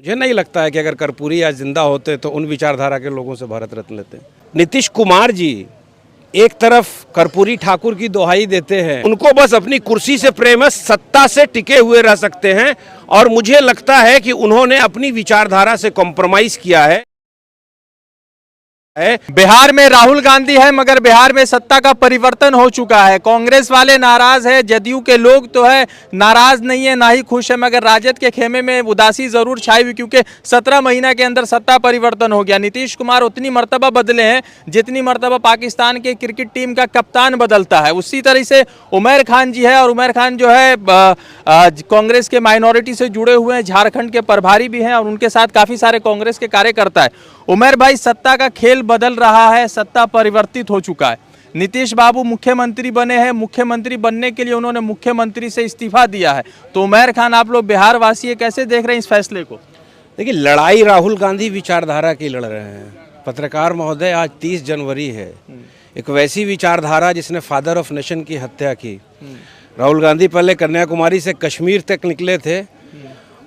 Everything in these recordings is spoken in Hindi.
मुझे नहीं लगता है कि अगर कर्पूरी आज जिंदा होते तो उन विचारधारा के लोगों से भारत रत्न लेते। नीतीश कुमार जी एक तरफ कर्पूरी ठाकुर की दोहाई देते हैं, उनको बस अपनी कुर्सी से प्रेम है, सत्ता से टिके हुए रह सकते हैं, और मुझे लगता है कि उन्होंने अपनी विचारधारा से कॉम्प्रोमाइज किया है। बिहार में राहुल गांधी है, मगर बिहार में सत्ता का परिवर्तन हो चुका है। कांग्रेस वाले नाराज है, जदयू के लोग तो है नाराज नहीं है, ना ही खुश है, मगर राजद के खेमे में उदासी जरूर छाई हुई, क्योंकि 17 महीना के अंदर सत्ता परिवर्तन हो गया। नीतीश कुमार उतनी मर्तबा बदले हैं जितनी मर्तबा पाकिस्तान के क्रिकेट टीम का कप्तान बदलता है। उसी तरह से उमर खान जी है, और उमर खान जो है कांग्रेस के माइनॉरिटी से जुड़े हुए हैं, झारखंड के प्रभारी भी हैं, और उनके साथ काफी सारे कांग्रेस के कार्यकर्ता है। उमर भाई, सत्ता का खेल बदल रहा है, सत्ता परिवर्तित हो चुका है। नीतीश बाबू मुख्यमंत्री बने हैं, मुख्यमंत्री बनने के लिए उन्होंने मुख्यमंत्री से इस्तीफा दिया है। तो उमर खान, आप लोग बिहार वासी कैसे देख रहे हैं इस फैसले को? देखिए, लड़ाई राहुल गांधी विचारधारा की लड़ रहे हैं। पत्रकार महोदय, आज 30 जनवरी है। एक वैसी विचारधारा जिसने फादर ऑफ नेशन की हत्या की। राहुल गांधी पहले कन्याकुमारी से कश्मीर तक निकले थे।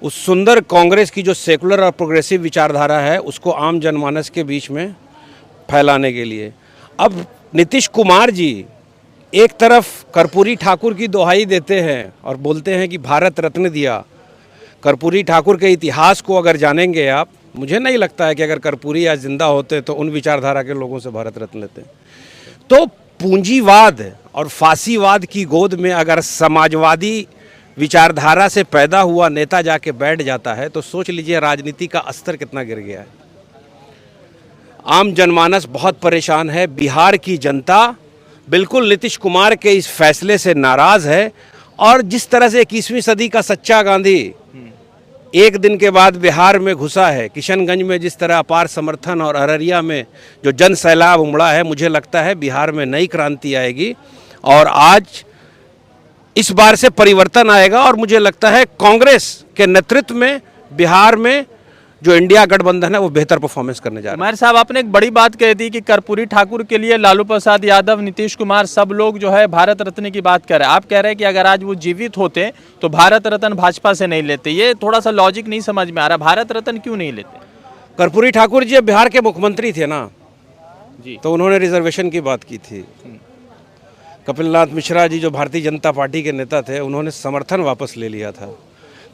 उस सुंदर कांग्रेस की जो सेकुलर और प्रोग्रेसिव विचारधारा है उसको आम जनमानस के बीच में फैलाने के लिए अब नीतीश कुमार जी एक तरफ कर्पूरी ठाकुर की दोहाई देते हैं और बोलते हैं कि भारत रत्न दिया। कर्पूरी ठाकुर के इतिहास को अगर जानेंगे आप, मुझे नहीं लगता है कि अगर कर्पूरी आज जिंदा होते तो उन विचारधारा के लोगों से भारत रत्न लेते। तो पूंजीवाद और फांसीवाद की गोद में अगर समाजवादी विचारधारा से पैदा हुआ नेता जाके बैठ जाता है तो सोच लीजिए राजनीति का स्तर कितना गिर गया है। आम जनमानस बहुत परेशान है। बिहार की जनता बिल्कुल नीतीश कुमार के इस फैसले से नाराज है, और जिस तरह से 21वीं सदी का सच्चा गांधी एक दिन के बाद बिहार में घुसा है, किशनगंज में जिस तरह अपार समर्थन और अररिया में जो जन सैलाब उमड़ा है, मुझे लगता है बिहार में नई क्रांति आएगी और आज इस बार से परिवर्तन आएगा। और मुझे लगता है कांग्रेस के नेतृत्व में बिहार में जो इंडिया गठबंधन है वो बेहतर परफॉर्मेंस करने जा रहा है। उमर साहब, आपने एक बड़ी बात कह दी कि कर्पूरी ठाकुर के लिए लालू प्रसाद यादव, नीतीश कुमार, सब लोग जो है भारत रत्न की बात कर रहे हैं। आप कह रहे हैं कि अगर आज वो जीवित होते तो भारत रत्न भाजपा से नहीं लेते। ये थोड़ा सा लॉजिक नहीं समझ में आ रहा, भारत रत्न क्यों नहीं लेते? कर्पूरी ठाकुर जी बिहार के मुख्यमंत्री थे ना जी, तो उन्होंने रिजर्वेशन की बात की थी। कपिलनाथ मिश्रा जी जो भारतीय जनता पार्टी के नेता थे, उन्होंने समर्थन वापस ले लिया था।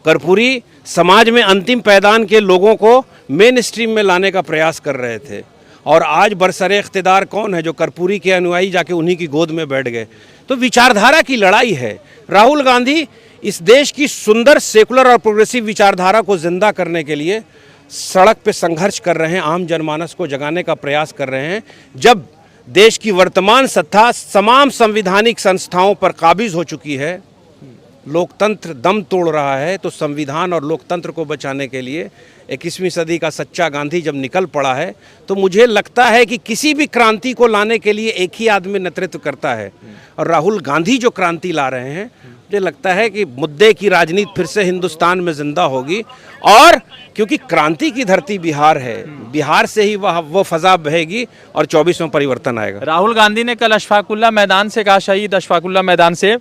कर्पूरी समाज में अंतिम पैदान के लोगों को मेन स्ट्रीम में लाने का प्रयास कर रहे थे, और आज बरसरे इख्तिदार कौन है जो कर्पूरी के अनुयायी जाके उन्हीं की गोद में बैठ गए। तो विचारधारा की लड़ाई है। राहुल गांधी इस देश की सुंदर सेकुलर और प्रोग्रेसिव विचारधारा को जिंदा करने के लिए सड़क पे संघर्ष कर रहे हैं, आम जनमानस को जगाने का प्रयास कर रहे हैं। जब देश की वर्तमान सत्ता तमाम संवैधानिक संस्थाओं पर काबिज हो चुकी है, लोकतंत्र दम तोड़ रहा है, तो संविधान और लोकतंत्र को बचाने के लिए 21वीं सदी का सच्चा गांधी जब निकल पड़ा है, तो मुझे लगता है कि किसी भी क्रांति को लाने के लिए एक ही आदमी नेतृत्व करता है, और राहुल गांधी जो क्रांति ला रहे हैं, मुझे लगता है कि मुद्दे की राजनीति फिर से हिंदुस्तान में जिंदा होगी। और क्योंकि क्रांति की धरती बिहार है, बिहार से ही वो फजा बहेगी और 24 में परिवर्तन आएगा। राहुल गांधी ने कल अशफाकुल्ला मैदान से कहा, शहीद अशफाकुल्ला मैदान से,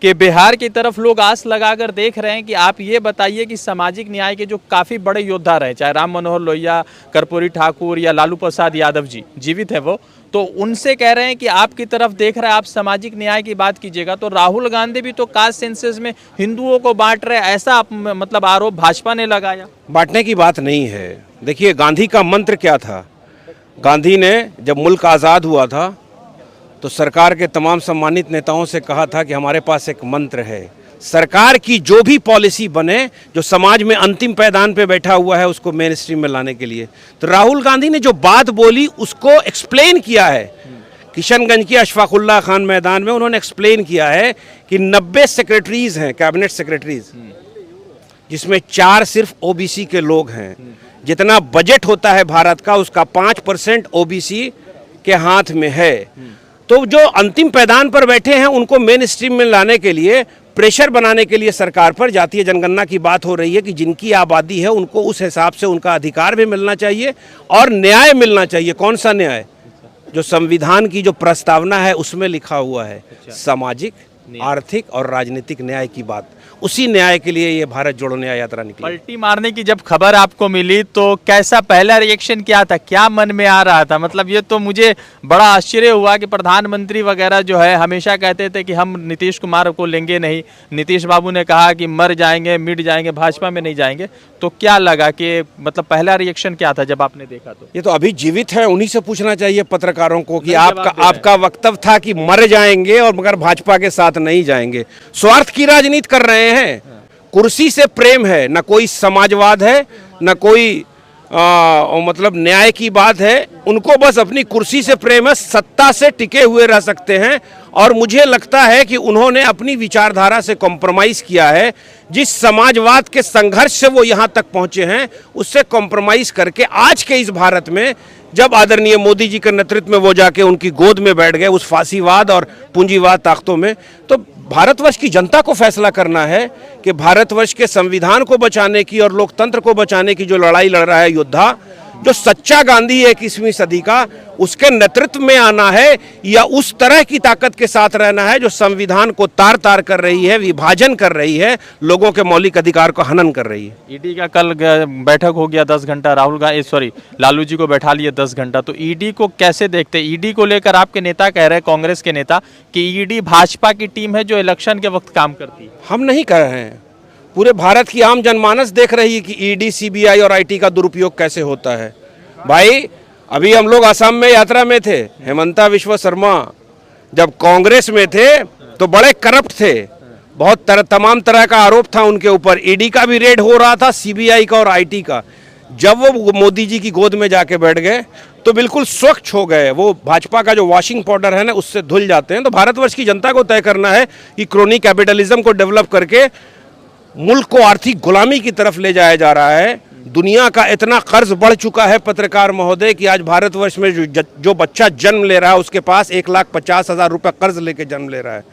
कि बिहार की तरफ लोग आस लगाकर देख रहे हैं कि आप ये बताइए कि सामाजिक न्याय के जो काफ़ी बड़े योद्धा रहे, चाहे राम मनोहर लोहिया, कर्पूरी ठाकुर या लालू प्रसाद यादव जी जीवित है वो, तो उनसे कह रहे हैं कि आपकी तरफ देख रहे हैं, आप सामाजिक न्याय की बात कीजिएगा। तो राहुल गांधी भी तो कास्ट सेंसस में हिंदुओं को बांट रहे, ऐसा मतलब आरोप भाजपा ने लगाया। बांटने की बात नहीं है। देखिए, गांधी का मंत्र क्या था? गांधी ने जब मुल्क आज़ाद हुआ था तो सरकार के तमाम सम्मानित नेताओं से कहा था कि हमारे पास एक मंत्र है, सरकार की जो भी पॉलिसी बने जो समाज में अंतिम पैदान पे बैठा हुआ है उसको मेन स्ट्रीम में लाने के लिए। तो राहुल गांधी ने जो बात बोली उसको एक्सप्लेन किया है। किशनगंज की अशफाकुल्ला खान मैदान में उन्होंने एक्सप्लेन किया है कि 90 सेक्रेटरीज हैं, कैबिनेट सेक्रेटरीज, जिसमें 4 सिर्फ ओबीसी के लोग हैं। जितना बजट होता है भारत का उसका 5% ओबीसी के हाथ में है। तो जो अंतिम पैदान पर बैठे हैं उनको मेन स्ट्रीम में लाने के लिए, प्रेशर बनाने के लिए सरकार पर जातीय जनगणना की बात हो रही है कि जिनकी आबादी है उनको उस हिसाब से उनका अधिकार भी मिलना चाहिए और न्याय मिलना चाहिए। कौन सा न्याय? जो संविधान की जो प्रस्तावना है उसमें लिखा हुआ है, सामाजिक, आर्थिक और राजनीतिक न्याय की बात। उसी न्याय के लिए ये भारत जोड़ो न्याय यात्रा निकली। पलटी मारने की जब खबर आपको मिली तो कैसा पहला रिएक्शन क्या था, क्या मन में आ रहा था? मतलब ये तो मुझे बड़ा आश्चर्य हुआ कि प्रधानमंत्री वगैरह जो है हमेशा कहते थे कि हम नीतीश कुमार को लेंगे नहीं, नीतीश बाबू ने कहा कि मर जाएंगे मिट जाएंगे, भाजपा में नहीं जाएंगे। तो क्या लगा कि मतलब पहला रिएक्शन क्या था जब आपने देखा? तो ये तो अभी जीवित है, उन्हीं से पूछना चाहिए पत्रकारों को कि नहीं, आपका वक्तव्य था कि मर जाएंगे और मगर भाजपा के साथ नहीं जाएंगे। स्वार्थ की राजनीति कर रहे हैं, कुर्सी से प्रेम है, न कोई समाजवाद है, न कोई मतलब न्याय की बात है। उनको बस अपनी कुर्सी से प्रेम है, सत्ता से टिके हुए रह सकते हैं। और मुझे लगता है कि उन्होंने अपनी विचारधारा से कॉम्प्रोमाइज़ किया है। जिस समाजवाद के संघर्ष से वो यहाँ तक पहुँचे हैं, उससे कॉम्प्रोमाइज़ करके आज के इस भारत में, जब आदरणीय मोदी जी के नेतृत्व में वो जाके उनकी गोद में बैठ गए उस फांसीवाद और पूंजीवाद ताकतों में, तो भारतवर्ष की जनता को फैसला करना है कि भारतवर्ष के संविधान को बचाने की और लोकतंत्र को बचाने की जो लड़ाई लड़ रहा है योद्धा, जो सच्चा गांधी है 21वीं सदी का, उसके नेतृत्व में आना है या उस तरह की ताकत के साथ रहना है जो संविधान को तार तार कर रही है, विभाजन कर रही है, लोगों के मौलिक अधिकार को हनन कर रही है। ईडी का कल बैठक हो गया 10 घंटा, लालू जी को बैठा लिए 10 घंटा। तो ईडी को कैसे देखते? ईडी को लेकर आपके नेता कह रहे हैं, कांग्रेस के नेता, कि ईडी भाजपा की टीम है जो इलेक्शन के वक्त काम करती है। हम नहीं कह रहे हैं, पूरे भारत की आम जनमानस देख रही है कि ईडी, सीबीआई और आईटी का दुरुपयोग कैसे होता है। भाई, अभी हम लोग असम में यात्रा में थे, हेमंता विश्व शर्मा जब कांग्रेस में थे तो बड़े करप्ट थे, बहुत तमाम तरह का आरोप था उनके ऊपर। ईडी का भी रेड हो रहा था, सीबीआई का और आईटी का। जब वो मोदी जी की गोद में जाके बैठ गए तो बिल्कुल स्वच्छ हो गए। वो भाजपा का जो वॉशिंग पाउडर है ना, उससे धुल जाते हैं। तो भारतवर्ष की जनता को तय करना है कि क्रोनी कैपिटलिज्म को डेवलप करके मुल्क को आर्थिक गुलामी की तरफ ले जाया जा रहा है। दुनिया का इतना कर्ज बढ़ चुका है पत्रकार महोदय कि आज भारतवर्ष में जो बच्चा जन्म ले रहा है उसके पास 1,50,000 रुपये कर्ज लेके जन्म ले रहा है।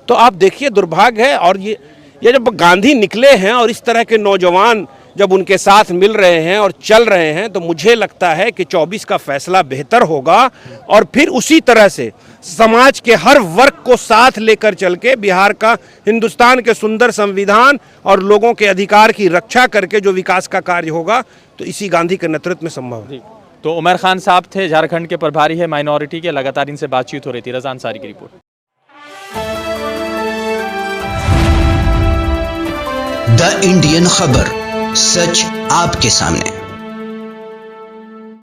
तो आप देखिए, दुर्भाग्य है। और ये जब गांधी निकले हैं और इस तरह के नौजवान जब उनके साथ मिल रहे हैं और चल रहे हैं, तो मुझे लगता है कि 24 का फैसला बेहतर होगा। और फिर उसी तरह से समाज के हर वर्ग को साथ लेकर चल के बिहार का, हिंदुस्तान के सुंदर संविधान और लोगों के अधिकार की रक्षा करके जो विकास का कार्य होगा, तो इसी गांधी के नेतृत्व में संभव है। तो उमर खान साहब थे, झारखंड के प्रभारी है माइनॉरिटी के, लगातार इनसे बातचीत हो रही थी। रज़ा अंसारी की रिपोर्ट। द इंडियन खबर, सच आपके सामने।